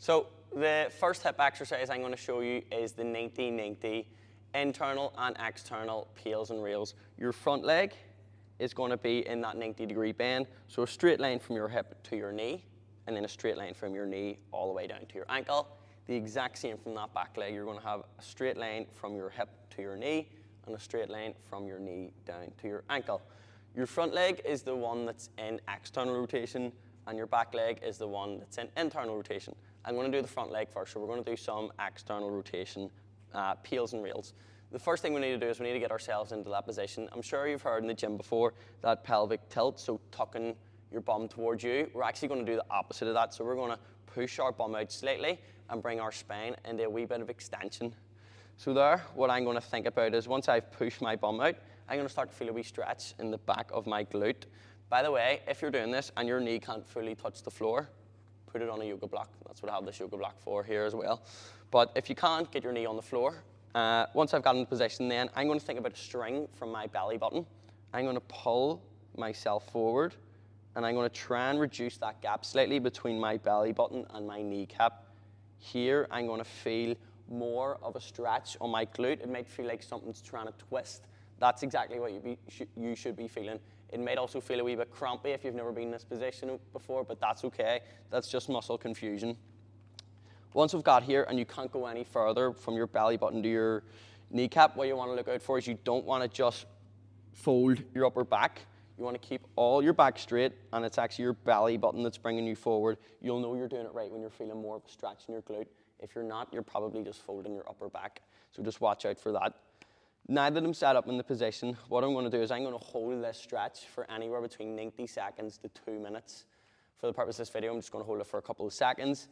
So the first hip exercise I'm going to show you is the 90-90 internal and external PAILs and rails. Your front leg is going to be in that 90-degree bend, so a straight line from your hip to your knee, and then a straight line from your knee all the way down to your ankle. The exact same from that back leg. You're going to have a straight line from your hip to your knee and a straight line from your knee down to your ankle. Your front leg is the one that's in external rotation, and your back leg is the one that's in internal rotation. I'm going to do the front leg first, so we're going to do some external rotation, PAILs and rails. The first thing we need to do is we need to get ourselves into that position. I'm sure you've heard in the gym before that pelvic tilt, so tucking your bum towards you. We're actually going to do the opposite of that, so we're going to push our bum out slightly and bring our spine into a wee bit of extension. So there, what I'm going to think about is once I've pushed my bum out, I'm going to start to feel a wee stretch in the back of my glute. By the way, if you're doing this and your knee can't fully touch the floor, put it on a yoga block. That's what I have this yoga block for here as well. But if you can't get your knee on the floor, once I've got in position, then I'm going to think about a string from my belly button. I'm going to pull myself forward, and I'm going to try and reduce that gap slightly between my belly button and my kneecap. Here, I'm going to feel more of a stretch on my glute. It might feel like something's trying to twist. That's exactly what you should be feeling. It might also feel a wee bit crampy if you've never been in this position before, but that's okay. That's just muscle confusion. Once we've got here and you can't go any further from your belly button to your kneecap, what you want to look out for is you don't want to just fold your upper back. You want to keep all your back straight, and it's actually your belly button that's bringing you forward. You'll know you're doing it right when you're feeling more of a stretch in your glute. If you're not, you're probably just folding your upper back. So just watch out for that. Now that I'm set up in the position, what I'm going to do is I'm going to hold this stretch for anywhere between 90 seconds to 2 minutes. For the purpose of this video, I'm just going to hold it for a couple of seconds.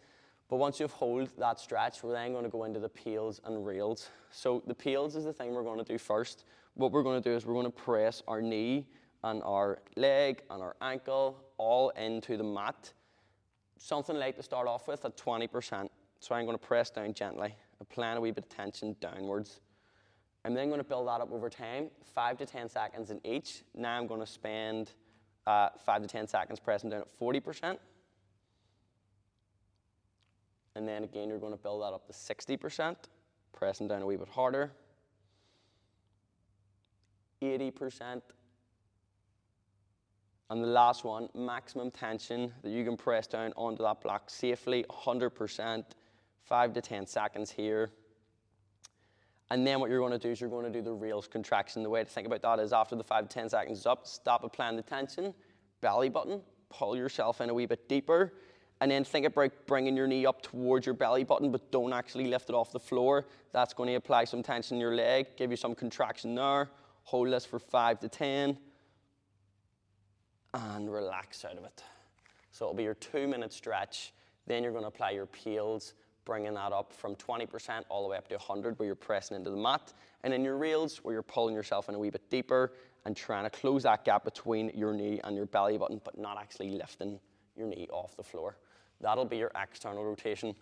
But once you've held that stretch, we're then going to go into the PAILs and rails. So the PAILs is the thing we're going to do first. What we're going to do is we're going to press our knee and our leg and our ankle all into the mat. Something light to start off with at 20%. So I'm going to press down gently, applying a wee bit of tension downwards. I'm then going to build that up over time, 5 to 10 seconds in each. Now I'm going to spend 5 to 10 seconds pressing down at 40%. And then again, you're going to build that up to 60%, pressing down a wee bit harder. 80%. And the last one, maximum tension that you can press down onto that block safely, 100%, 5 to 10 seconds here. And then what you're going to do is you're going to do the rails contraction. The way to think about that is after the 5 to 10 seconds is up, stop applying the tension, belly button, pull yourself in a wee bit deeper, and then think about bringing your knee up towards your belly button, but don't actually lift it off the floor. That's going to apply some tension in your leg, give you some contraction there. Hold this for 5 to 10, and relax out of it. So it'll be your 2-minute stretch. Then you're going to apply your PAILs, bringing that up from 20% all the way up to 100, where you're pressing into the mat. And then your rails, where you're pulling yourself in a wee bit deeper and trying to close that gap between your knee and your belly button, but not actually lifting your knee off the floor. That'll be your external rotation.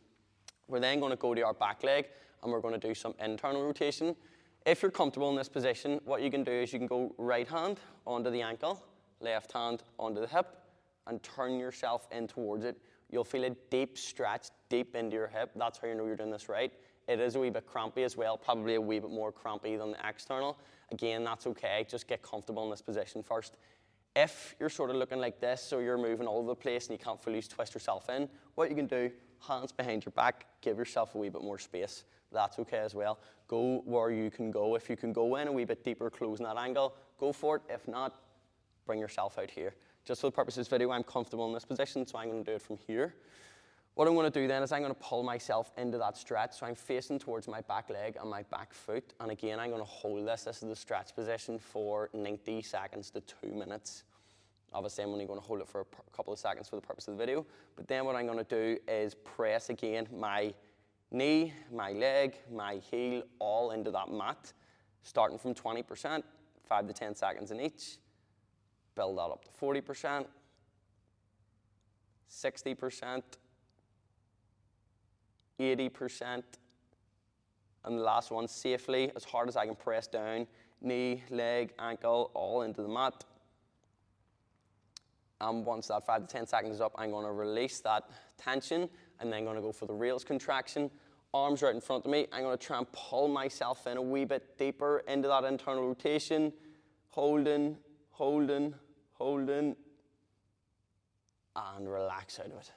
We're then going to go to our back leg, and we're going to do some internal rotation. If you're comfortable in this position, what you can do is you can go right hand onto the ankle, left hand onto the hip, and turn yourself in towards it. You'll feel a deep stretch deep into your hip. That's how you know you're doing this right. It is a wee bit crampy as well, probably a wee bit more crampy than the external. Again, that's okay. Just get comfortable in this position first. If you're sort of looking like this, so you're moving all over the place and you can't fully twist yourself in, what you can do, hands behind your back, give yourself a wee bit more space. That's okay as well. Go where you can go. If you can go in a wee bit deeper, closing that angle, go for it. If not, bring yourself out here. Just for the purpose of this video, I'm comfortable in this position, so I'm going to do it from here. What I'm going to do then is I'm going to pull myself into that stretch, so I'm facing towards my back leg and my back foot. And again, I'm going to hold this. This is the stretch position for 90 seconds to 2 minutes. Obviously, I'm only going to hold it for a couple of seconds for the purpose of the video. But then what I'm going to do is press again my knee, my leg, my heel, all into that mat, starting from 20%, 5 to 10 seconds in each. Build that up to 40%, 60%, 80%, and the last one, safely, as hard as I can press down, knee, leg, ankle, all into the mat. And once that 5 to 10 seconds is up, I'm going to release that tension, and then gonna go for the rails contraction. Arms right in front of me. I'm gonna try and pull myself in a wee bit deeper into that internal rotation. Holding, holding, holding, and relax out of it.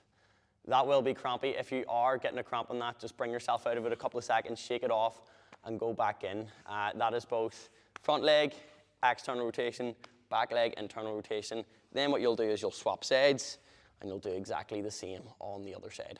That will be crampy. If you are getting a cramp on that, just bring yourself out of it a couple of seconds, shake it off, and go back in. That is both front leg, external rotation, back leg, internal rotation. Then what you'll do is you'll swap sides, and you'll do exactly the same on the other side.